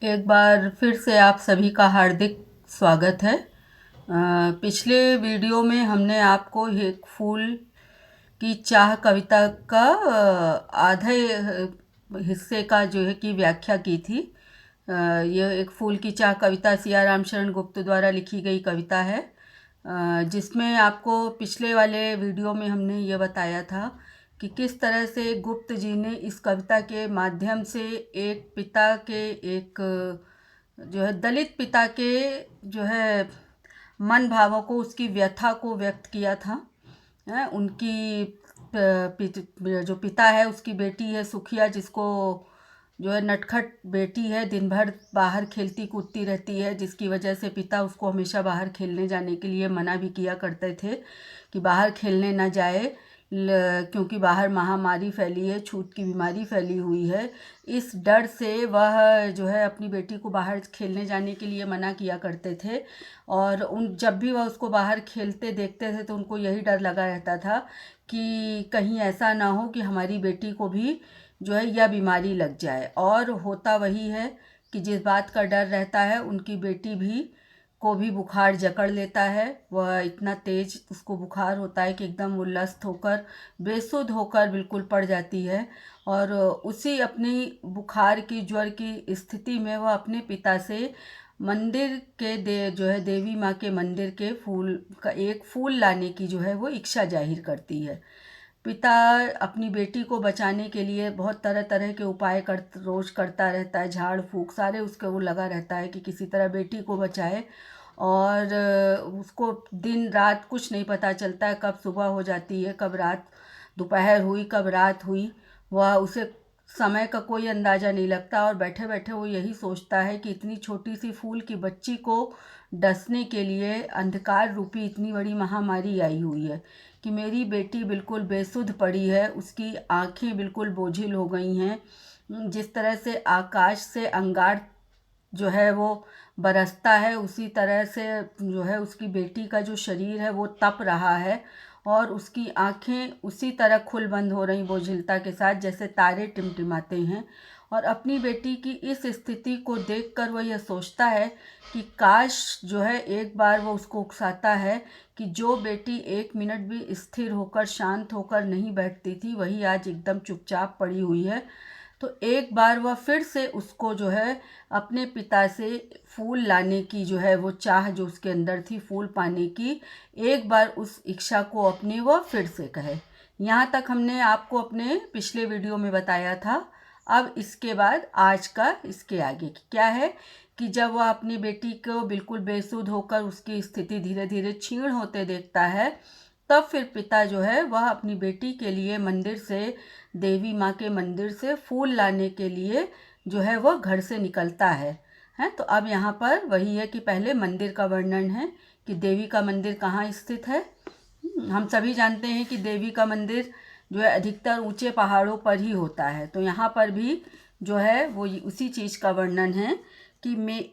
एक बार फिर से आप सभी का हार्दिक स्वागत है। पिछले वीडियो में हमने आपको एक फूल की चाह कविता का आधे हिस्से का जो है कि व्याख्या की थी। यह एक फूल की चाह कविता सिया राम शरण गुप्त द्वारा लिखी गई कविता है, जिसमें आपको पिछले वाले वीडियो में हमने ये बताया था कि किस तरह से गुप्त जी ने इस कविता के माध्यम से एक पिता के एक जो है दलित पिता के जो है मन भावों को, उसकी व्यथा को व्यक्त किया था। उनकी जो पिता है उसकी बेटी है सुखिया, जिसको जो है नटखट बेटी है, दिन भर बाहर खेलती कूदती रहती है, जिसकी वजह से पिता उसको हमेशा बाहर खेलने जाने के लिए मना भी किया करते थे कि बाहर खेलने ना जाए, क्योंकि बाहर महामारी फैली है, छूत की बीमारी फैली हुई है। इस डर से वह जो है अपनी बेटी को बाहर खेलने जाने के लिए मना किया करते थे। और उन जब भी वह उसको बाहर खेलते देखते थे तो उनको यही डर लगा रहता था कि कहीं ऐसा ना हो कि हमारी बेटी को भी जो है यह बीमारी लग जाए। और होता वही है कि जिस बात का डर रहता है उनकी बेटी भी को भी बुखार जकड़ लेता है। वह इतना तेज उसको बुखार होता है कि एकदम उल्लसित होकर, बेसुध होकर बिल्कुल पड़ जाती है। और उसी अपनी बुखार की, ज्वर की स्थिति में वह अपने पिता से मंदिर के जो है देवी माँ के मंदिर के फूल का एक फूल लाने की जो है वो इच्छा जाहिर करती है। पिता अपनी बेटी को बचाने के लिए बहुत तरह तरह के उपाय रोज करता रहता है, झाड़ फूँक सारे उसके वो लगा रहता है कि किसी तरह बेटी को बचाए। और उसको दिन रात कुछ नहीं पता चलता है, कब सुबह हो जाती है, कब रात दोपहर हुई, कब रात हुई, वह उसे समय का कोई अंदाज़ा नहीं लगता। और बैठे बैठे वो यही सोचता है कि इतनी छोटी सी फूल की बच्ची को डसने के लिए अंधकार रूपी इतनी बड़ी महामारी आई हुई है कि मेरी बेटी बिल्कुल बेसुध पड़ी है, उसकी आंखें बिल्कुल बोझिल हो गई हैं। जिस तरह से आकाश से अंगार जो है वो बरसता है, उसी तरह से जो है उसकी बेटी का जो शरीर है वो तप रहा है। और उसकी आंखें उसी तरह खुल बंद हो रही बोझिलता के साथ जैसे तारे टिमटिमाते हैं। और अपनी बेटी की इस स्थिति को देखकर वह यह सोचता है कि काश जो है एक बार वो उसको उकसाता है कि जो बेटी एक मिनट भी स्थिर होकर शांत होकर नहीं बैठती थी वही आज एकदम चुपचाप पड़ी हुई है। तो एक बार वह फिर से उसको जो है अपने पिता से फूल लाने की जो है वो चाह जो उसके अंदर थी फूल पाने की, एक बार उस इच्छा को अपने वह फिर से कहे। यहाँ तक हमने आपको अपने पिछले वीडियो में बताया था। अब इसके बाद आज का इसके आगे क्या है कि जब वह अपनी बेटी को बिल्कुल बेसुध होकर उसकी स्थिति धीरे धीरे क्षीण होते देखता है, तब फिर पिता जो है वह अपनी बेटी के लिए मंदिर से, देवी माँ के मंदिर से फूल लाने के लिए जो है वह घर से निकलता है। तो अब यहाँ पर वही है कि पहले मंदिर का वर्णन है कि देवी का मंदिर कहाँ स्थित है। हम सभी जानते हैं कि देवी का मंदिर जो है अधिकतर ऊंचे पहाड़ों पर ही होता है। तो यहाँ पर भी जो है वो उसी चीज़ का वर्णन है कि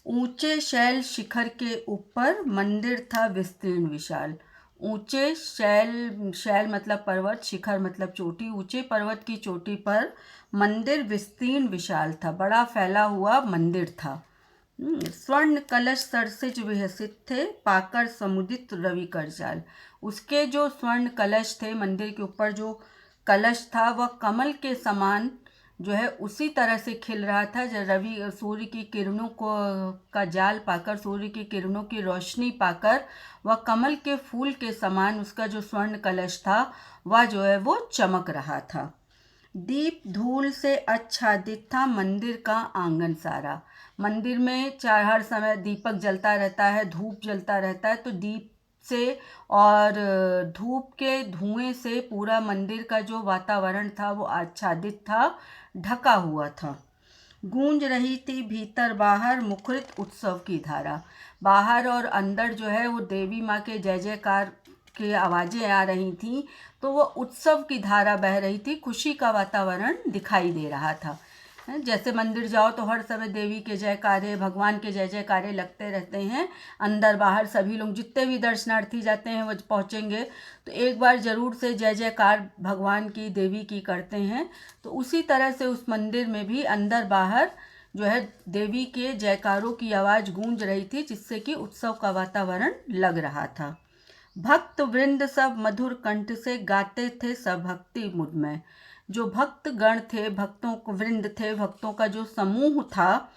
ऊंचे शैल शिखर के ऊपर मंदिर था विस्तीर्ण विशाल। ऊंचे शैल, शैल मतलब पर्वत, शिखर मतलब चोटी, ऊंचे पर्वत की चोटी पर मंदिर विस्तीर्ण विशाल था, बड़ा फैला हुआ मंदिर था। स्वर्ण कलश सरसिज विहसित थे, पाकर समुदित रवि कर जाल। उसके जो स्वर्ण कलश थे, मंदिर के ऊपर जो कलश था वह कमल के समान जो है उसी तरह से खिल रहा था। जब रवि सूर्य की किरणों को का जाल पाकर, सूर्य की किरणों की रोशनी पाकर वह कमल के फूल के समान उसका जो स्वर्ण कलश था वह जो है वो चमक रहा था। दीप धूल से आच्छादित था मंदिर का आंगन सारा। मंदिर में हर समय दीपक जलता रहता है, धूप जलता रहता है, तो दीप से और धूप के धुएं से पूरा मंदिर का जो वातावरण था वो आच्छादित था, ढका हुआ था। गूंज रही थी भीतर बाहर मुखरित उत्सव की धारा। बाहर और अंदर जो है वो देवी माँ के जय जयकार की आवाज़ें आ रही थीं, तो वो उत्सव की धारा बह रही थी, खुशी का वातावरण दिखाई दे रहा था। जैसे मंदिर जाओ तो हर समय देवी के जयकारे, भगवान के जय जयकारे लगते रहते हैं। अंदर बाहर सभी लोग जितने भी दर्शनार्थी जाते हैं वो पहुँचेंगे तो एक बार ज़रूर से जय जयकार भगवान की, देवी की करते हैं। तो उसी तरह से उस मंदिर में भी अंदर बाहर जो है देवी के जयकारों की आवाज़ गूंज रही थी, जिससे कि उत्सव का वातावरण लग रहा था। भक्त वृंद सब मधुर कंठ से गाते थे सब भक्ति मुझ में। जो भक्त गण थे, भक्तों को वृंद थे, भक्तों का जो समूह था,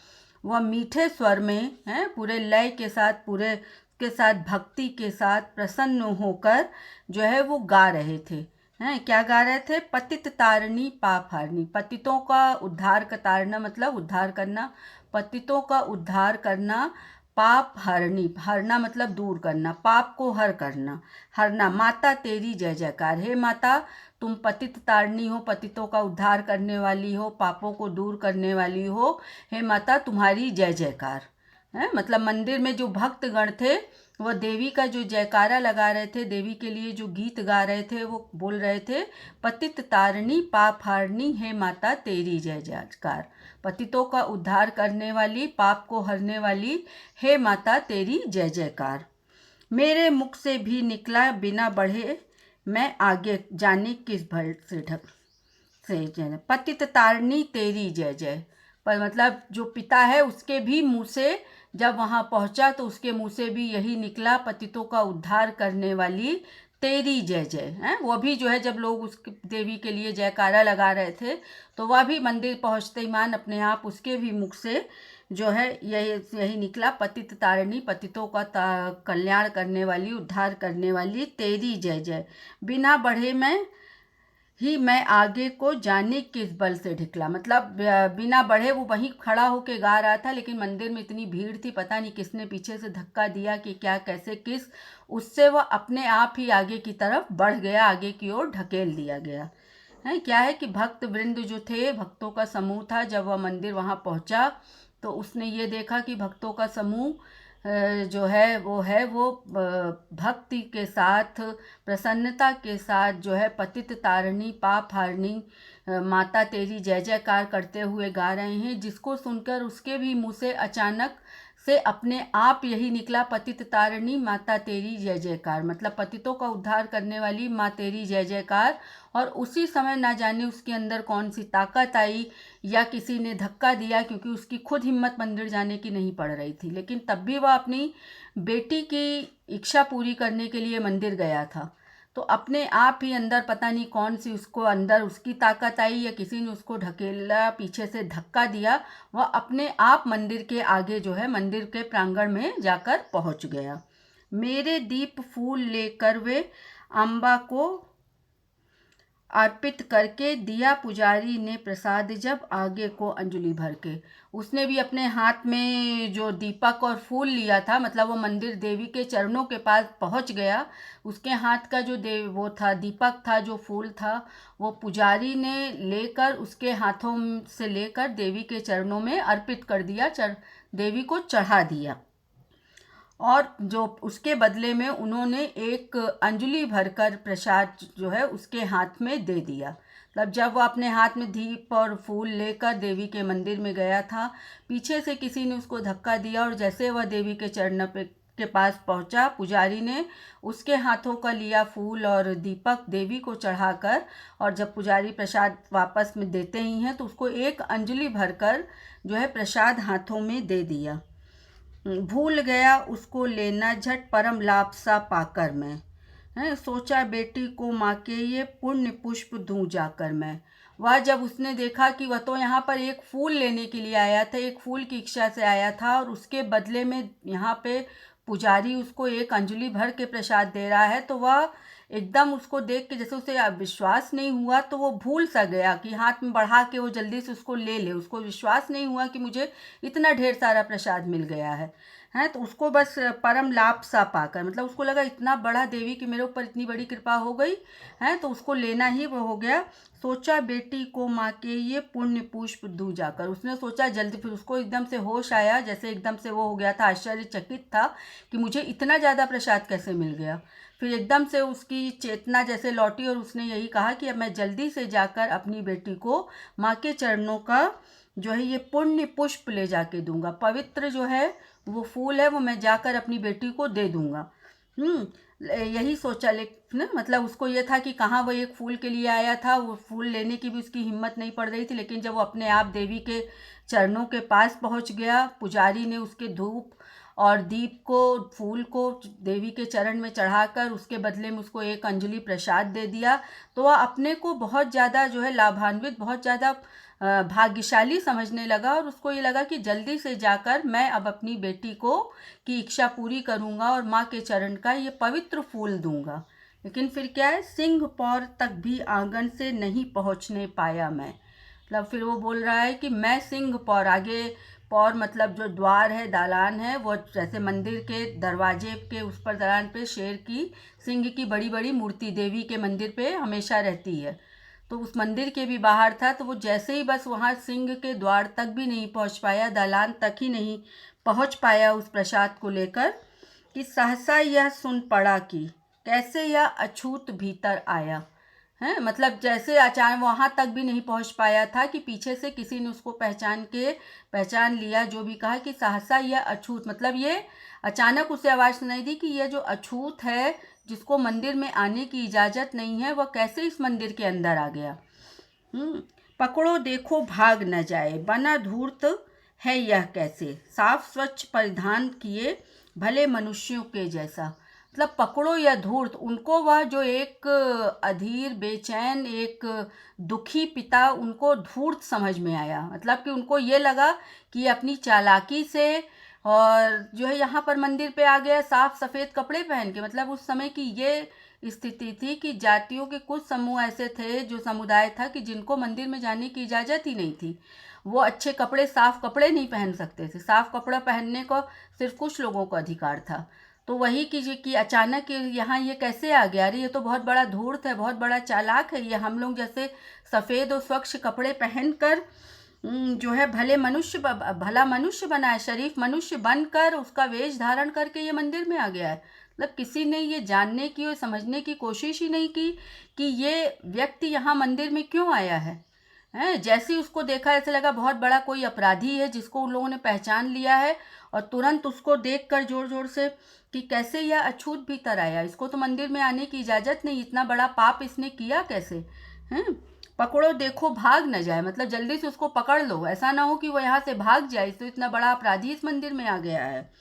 वह मीठे स्वर में है, पूरे लय के साथ, पूरे के साथ भक्ति के साथ प्रसन्न होकर जो है वो गा रहे थे। हैं क्या गा रहे थे? पतित तारणी पाप हारनी। पतितों का उद्धार का, तारना मतलब उद्धार करना, पतितों का उद्धार करना, पाप हरनी, हरना मतलब दूर करना, पाप को हर करना, हरना। माता तेरी जय जयकार। हे माता, तुम पतित तारणी हो, पतितों का उद्धार करने वाली हो, पापों को दूर करने वाली हो। हे माता, तुम्हारी जय जयकार है। मतलब मंदिर में जो भक्त गण थे वह देवी का जो जयकारा लगा रहे थे, देवी के लिए जो गीत गा रहे थे, वो बोल रहे थे पतित तारणी पाप हारनी, हे माता तेरी जय जयकार। पतितों का उद्धार करने वाली, पाप को हरने वाली, हे माता तेरी जय जयकार। मेरे मुख से भी निकला बिना बढ़े, मैं आगे जाने किस भर से ढक से जय। पतित तारणी तेरी जय जय। पर मतलब जो पिता है उसके भी मुँह से जब वहाँ पहुँचा तो उसके मुँह से भी यही निकला, पतितों का उद्धार करने वाली तेरी जय जय है। वो भी जो है जब लोग उस देवी के लिए जयकारा लगा रहे थे तो वह भी मंदिर पहुँचते ही मान अपने आप उसके भी मुख से जो है यही निकला, पतित तारिणी, पतितों का कल्याण करने वाली, उद्धार करने वाली तेरी जय जय। बिना बढ़े मैं आगे को जाने किस बल से ढिकला। मतलब बिना बढ़े वो वहीं खड़ा होके गा रहा था, लेकिन मंदिर में इतनी भीड़ थी, पता नहीं किसने पीछे से धक्का दिया कि क्या कैसे किस, उससे वह अपने आप ही आगे की तरफ बढ़ गया, आगे की ओर ढकेल दिया गया है। क्या है कि भक्त वृंद जो थे, भक्तों का समूह था, जब वह मंदिर वहाँ पहुँचा तो उसने ये देखा कि भक्तों का समूह जो है वो भक्ति के साथ, प्रसन्नता के साथ जो है पतित तारिणी पाप हारनी माता तेरी जय जयकार करते हुए गा रहे हैं, जिसको सुनकर उसके भी मुँह से अचानक से अपने आप यही निकला, पतित तारिणी माता तेरी जय जयकार। मतलब पतितों का उद्धार करने वाली माँ तेरी जय जयकार। और उसी समय ना जाने उसके अंदर कौन सी ताकत आई या किसी ने धक्का दिया, क्योंकि उसकी खुद हिम्मत मंदिर जाने की नहीं पड़ रही थी, लेकिन तब भी वह अपनी बेटी की इच्छा पूरी करने के लिए मंदिर गया था। तो अपने आप ही अंदर पता नहीं कौन सी उसको अंदर उसकी ताकत आई या किसी ने उसको ढकेला, पीछे से धक्का दिया, वह अपने आप मंदिर के आगे जो है मंदिर के प्रांगण में जाकर पहुंच गया। मेरे दीप फूल लेकर वे अम्बा को अर्पित करके दिया पुजारी ने प्रसाद, जब आगे को अंजलि भर के। उसने भी अपने हाथ में जो दीपक और फूल लिया था, मतलब वो मंदिर देवी के चरणों के पास पहुंच गया, उसके हाथ का जो वो था दीपक था, जो फूल था, वो पुजारी ने लेकर उसके हाथों से लेकर देवी के चरणों में अर्पित कर दिया, देवी को चढ़ा दिया। और जो उसके बदले में उन्होंने एक अंजलि भरकर प्रसाद जो है उसके हाथ में दे दिया। मतलब जब वो अपने हाथ में दीप और फूल लेकर देवी के मंदिर में गया था, पीछे से किसी ने उसको धक्का दिया और जैसे वह देवी के चरण के पास पहुंचा, पुजारी ने उसके हाथों का लिया फूल और दीपक देवी को चढ़ाकर, और जब पुजारी प्रसाद वापस में देते ही हैं तो उसको एक अंजलि भरकर जो है प्रसाद हाथों में दे दिया। भूल गया उसको लेना झट परम लाभ सा पाकर मैं, है सोचा बेटी को माँ के ये पुण्य पुष्प दूं जाकर मैं। वह जब उसने देखा कि वह तो यहाँ पर एक फूल लेने के लिए आया था, एक फूल की इच्छा से आया था, और उसके बदले में यहाँ पे पुजारी उसको एक अंजलि भर के प्रसाद दे रहा है, तो वह एकदम उसको देख के जैसे उसे विश्वास नहीं हुआ, तो वो भूल सा गया कि हाथ में बढ़ा के वो जल्दी से उसको ले ले। उसको विश्वास नहीं हुआ कि मुझे इतना ढेर सारा प्रसाद मिल गया है। तो उसको बस परम लाभ सा पाकर, मतलब उसको लगा इतना बड़ा देवी की मेरे ऊपर इतनी बड़ी कृपा हो गई है, तो उसको लेना ही वो हो गया। सोचा बेटी को माँ के ये पुण्य पुष्प दूं जाकर। उसने सोचा जल्दी, फिर उसको एकदम से होश आया, जैसे एकदम से वो हो गया था, आश्चर्यचकित था कि मुझे इतना ज़्यादा प्रसाद कैसे मिल गया। फिर एकदम से उसकी चेतना जैसे लौटी और उसने यही कहा कि अब मैं जल्दी से जाकर अपनी बेटी को माँ के चरणों का जो है ये पुण्य पुष्प ले जाके दूंगा, पवित्र जो है वो फूल है वो मैं जाकर अपनी बेटी को दे दूंगा। यही सोचा, लेकिन मतलब उसको ये था कि कहाँ वो एक फूल के लिए आया था, वो फूल लेने की भी उसकी हिम्मत नहीं पड़ रही थी। लेकिन जब वो अपने आप देवी के चरणों के पास पहुंच गया, पुजारी ने उसके धूप और दीप को, फूल को देवी के चरण में चढ़ाकर उसके बदले में उसको एक अंजलि प्रसाद दे दिया, तो वह अपने को बहुत ज़्यादा जो है लाभान्वित, बहुत ज़्यादा भाग्यशाली समझने लगा। और उसको ये लगा कि जल्दी से जाकर मैं अब अपनी बेटी को की इच्छा पूरी करूँगा और माँ के चरण का ये पवित्र फूल दूंगा। लेकिन फिर क्या है, सिंह पौर तक भी आंगन से नहीं पहुँचने पाया मैं। मतलब फिर वो बोल रहा है कि मैं सिंह पौर, आगे पौर मतलब जो द्वार है, दालान है, वो जैसे मंदिर के दरवाजे के उस पर दालान पे शेर की, सिंह की बड़ी बड़ी मूर्ति देवी के मंदिर पे हमेशा रहती है। तो उस मंदिर के भी बाहर था, तो वो जैसे ही बस वहाँ सिंह के द्वार तक भी नहीं पहुँच पाया, दालान तक ही नहीं पहुँच पाया उस प्रसाद को लेकर, कि सहसा यह सुन पड़ा कि कैसे यह अछूत भीतर आया है। मतलब जैसे अचानक वहाँ तक भी नहीं पहुँच पाया था कि पीछे से किसी ने उसको पहचान लिया, जो भी कहा कि सहसा यह अछूत, मतलब ये अचानक उसे आवाज़ सुनाई दी कि यह जो अछूत है, जिसको मंदिर में आने की इजाज़त नहीं है, वह कैसे इस मंदिर के अंदर आ गया। पकड़ो देखो भाग न जाए, बना धूर्त है यह कैसे, साफ स्वच्छ परिधान किए भले मनुष्यों के जैसा। मतलब पकड़ो या धूर्त, उनको वह जो एक अधीर बेचैन एक दुखी पिता, उनको धूर्त समझ में आया। मतलब कि उनको ये लगा कि अपनी चालाकी से और जो है यहाँ पर मंदिर पे आ गया साफ सफ़ेद कपड़े पहन के। मतलब उस समय की ये स्थिति थी कि जातियों के कुछ समूह ऐसे थे, जो समुदाय था कि जिनको मंदिर में जाने की इजाज़त ही नहीं थी। वो अच्छे कपड़े, साफ कपड़े नहीं पहन सकते थे। साफ कपड़ा पहनने को सिर्फ कुछ लोगों को अधिकार था। तो वही कि अचानक यहाँ ये कैसे आ गया, अरे ये तो बहुत बड़ा धूर्त है, बहुत बड़ा चालाक है, ये हम लोग जैसे सफ़ेद और स्वच्छ कपड़े पहनकर जो है भला मनुष्य बना है, शरीफ मनुष्य बनकर उसका वेश धारण करके ये मंदिर में आ गया है। मतलब किसी ने ये जानने की और समझने की कोशिश ही नहीं की कि ये व्यक्ति यहाँ मंदिर में क्यों आया है। जैसे ही उसको देखा ऐसे लगा बहुत बड़ा कोई अपराधी है जिसको उन लोगों ने पहचान लिया है, और तुरंत उसको देखकर जोर जोर से कि कैसे यह अछूत भीतर आया, इसको तो मंदिर में आने की इजाज़त नहीं, इतना बड़ा पाप इसने किया कैसे। हैं, पकड़ो देखो भाग न जाए, मतलब जल्दी से उसको पकड़ लो, ऐसा ना हो कि वो यहाँ से भाग जाए, तो इतना बड़ा अपराधी इस मंदिर में आ गया है।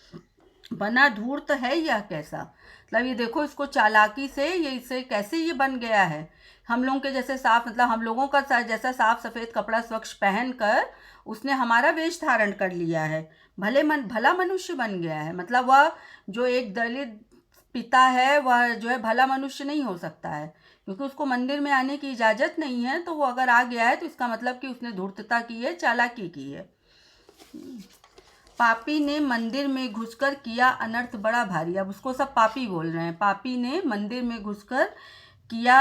बना धूर्त है यह कैसा, मतलब ये देखो इसको चालाकी से ये इससे कैसे ये बन गया है। हम लोगों के जैसे साफ, मतलब हम लोगों का जैसा साफ सफ़ेद कपड़ा स्वच्छ पहन कर उसने हमारा वेश धारण कर लिया है, भला मनुष्य बन गया है। मतलब वह जो एक दलित पिता है, वह जो है भला मनुष्य नहीं हो सकता है, क्योंकि उसको मंदिर में आने की इजाज़त नहीं है। तो वो अगर आ गया है तो इसका मतलब कि उसने धूर्तता की है, चालाकी की है। पापी ने मंदिर में घुसकर किया अनर्थ बड़ा भारी, अब उसको सब पापी बोल रहे हैं। पापी ने मंदिर में घुसकर किया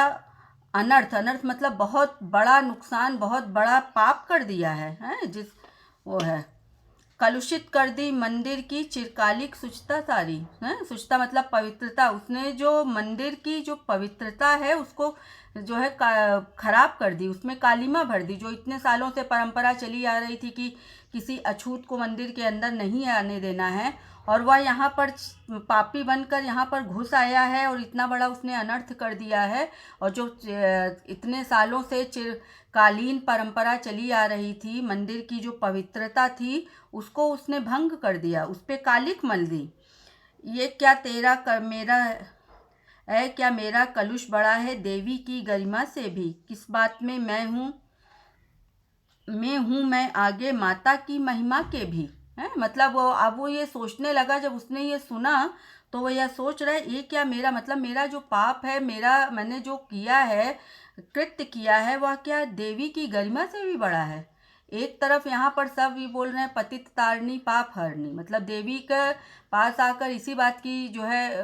अनर्थ, अनर्थ मतलब बहुत बड़ा नुकसान, बहुत बड़ा पाप कर दिया है, जिस वो है कलुषित कर दी मंदिर की चिरकालिक शुचिता सारी। है शुचिता मतलब पवित्रता, उसने जो मंदिर की जो पवित्रता है उसको जो है खराब कर दी, उसमें कालीमा भर दी। जो इतने सालों से परंपरा चली आ रही थी कि किसी अछूत को मंदिर के अंदर नहीं आने देना है, और वह यहाँ पर पापी बनकर यहाँ पर घुस आया है और इतना बड़ा उसने अनर्थ कर दिया है। और जो इतने सालों से चिरकालीन परंपरा चली आ रही थी, मंदिर की जो पवित्रता थी उसको उसने भंग कर दिया, उस पर कालिक मल दी। ये क्या तेरा कर मेरा है, क्या मेरा कलुष बड़ा है देवी की गरिमा से भी, किस बात में मैं आगे माता की महिमा के भी। है मतलब वो अब वो ये सोचने लगा, जब उसने ये सुना तो वो यह सोच रहा है ये क्या मेरा, मतलब मेरा जो पाप है, मैंने जो किया है, कृत्य किया है, वह क्या देवी की गरिमा से भी बड़ा है। एक तरफ यहाँ पर सब ये बोल रहे हैं पतित तारणी पाप हरणी, मतलब देवी के पास आकर इसी बात की जो है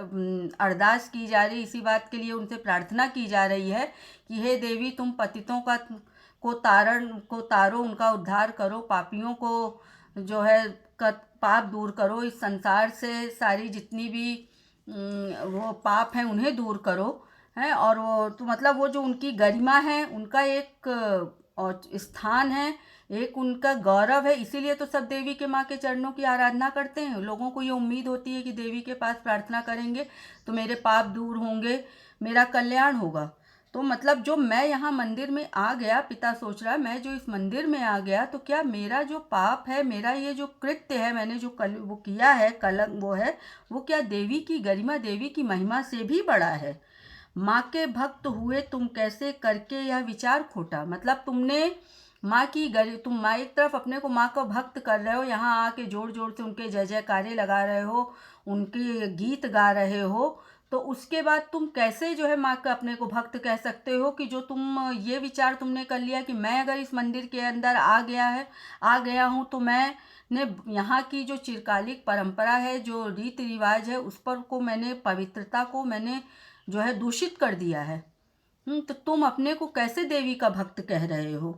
अरदास की जा रही, इसी बात के लिए उनसे प्रार्थना की जा रही है कि हे देवी तुम पतितों को तारो, उनका उद्धार करो, पापियों को जो है पाप दूर करो, इस संसार से सारी जितनी भी वो पाप हैं उन्हें दूर करो। हैं और वो तो मतलब वो जो उनकी गरिमा है, उनका एक और स्थान है, एक उनका गौरव है। इसीलिए तो सब देवी के माँ के चरणों की आराधना करते हैं। लोगों को ये उम्मीद होती है कि देवी के पास प्रार्थना करेंगे तो मेरे पाप दूर होंगे, मेरा कल्याण होगा। तो मतलब जो मैं यहाँ मंदिर में आ गया, पिता सोच रहा है मैं जो इस मंदिर में आ गया तो क्या मेरा जो पाप है, मेरा ये जो कृत्य है, मैंने जो कल वो किया है, कलंक वो है, वो क्या देवी की गरिमा, देवी की महिमा से भी बड़ा है। माँ के भक्त हुए तुम कैसे करके यह विचार खोटा। मतलब तुमने माँ की गरी, तुम माँ एक तरफ अपने को माँ को भक्त कर रहे हो, यहाँ आके जोर जोर से उनके जय जयकारे लगा रहे हो, उनके गीत गा रहे हो, तो उसके बाद तुम कैसे जो है माँ का अपने को भक्त कह सकते हो कि जो तुम ये विचार तुमने कर लिया कि मैं अगर इस मंदिर के अंदर आ गया हूँ तो मैं ने यहाँ की जो चिरकालिक परंपरा है, जो रीति रिवाज है, उस पर को मैंने पवित्रता को मैंने जो है दूषित कर दिया है। तो तुम अपने को कैसे देवी का भक्त कह रहे हो।